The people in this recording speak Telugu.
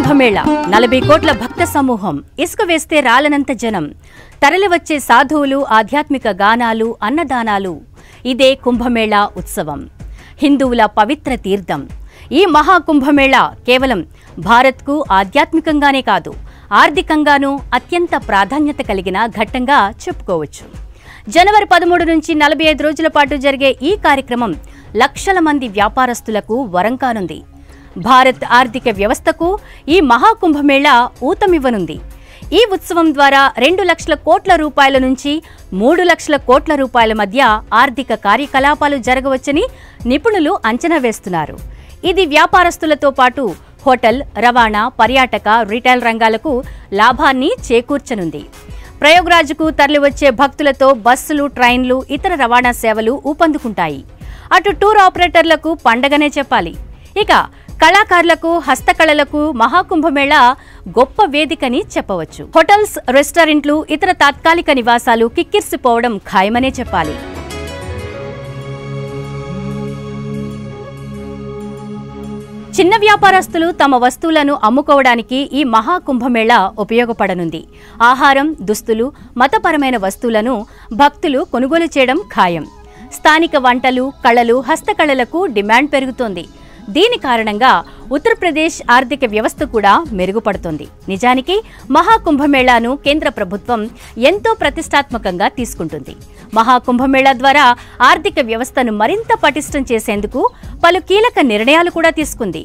కుంభమేళా 40 కోట్ల భక్త సమూహం, ఇసుక వేస్తే రాలనంత జనం, తరలివచ్చే సాధువులు, ఆధ్యాత్మిక గానాలు, అన్నదానాలు. ఇదే కుంభమేళా ఉత్సవం, హిందువుల పవిత్ర తీర్థం. ఈ మహాకుంభమేళా కేవలం భారత్కు ఆధ్యాత్మికంగానే కాదు, ఆర్థికంగానూ అత్యంత ప్రాధాన్యత కలిగిన ఘట్టంగా చెప్పుకోవచ్చు. జనవరి 13 నుంచి 45 రోజుల పాటు జరిగే ఈ కార్యక్రమం లక్షల మంది వ్యాపారస్తులకు వరం కానుంది. భారత్ ఆర్థిక వ్యవస్థకు ఈ మహాకుంభమేళా ఊతమివ్వనుంది. ఈ ఉత్సవం ద్వారా 2 లక్షల కోట్ల రూపాయల నుంచి 3 లక్షల కోట్ల రూపాయల మధ్య ఆర్థిక కార్యకలాపాలు జరగవచ్చని నిపుణులు అంచనా వేస్తున్నారు. ఇది వ్యాపారస్తులతో పాటు హోటల్, రవాణా, పర్యాటక, రిటైల్ రంగాలకు లాభాన్ని చేకూర్చనుంది. ప్రయాగ్రాజ్కు తరలివచ్చే భక్తులతో బస్సులు, ట్రైన్లు, ఇతర రవాణా సేవలు ఊపందుకుంటాయి. అటు టూర్ ఆపరేటర్లకు పండగనే చెప్పాలి. ఇక కళాకారులకు, హస్తకళలకు మహాకుంభమేళా గొప్ప వేదికని చెప్పవచ్చు. హోటల్స్, రెస్టారెంట్లు, ఇతర తాత్కాలిక నివాసాలు కిక్కిర్సిపోవడం ఖాయమనే చెప్పాలి. చిన్న వ్యాపారస్తులు తమ వస్తువులను అమ్ముకోవడానికి ఈ మహాకుంభమేళా ఉపయోగపడనుంది. ఆహారం, దుస్తులు, మతపరమైన వస్తువులను భక్తులు కొనుగోలు చేయడం ఖాయం. స్థానిక వంటలు, కళలు, హస్తకళలకు డిమాండ్ పెరుగుతోంది. దీని కారణంగా ఉత్తరప్రదేశ్ ఆర్థిక వ్యవస్థ కూడా మెరుగుపడుతోంది. నిజానికి మహాకుంభమేళాను కేంద్ర ప్రభుత్వం ఎంతో ప్రతిష్టాత్మకంగా తీసుకుంటుంది. మహాకుంభమేళా ద్వారా ఆర్థిక వ్యవస్థను మరింత పటిష్టం చేసేందుకు పలు కీలక నిర్ణయాలు కూడా తీసుకుంది.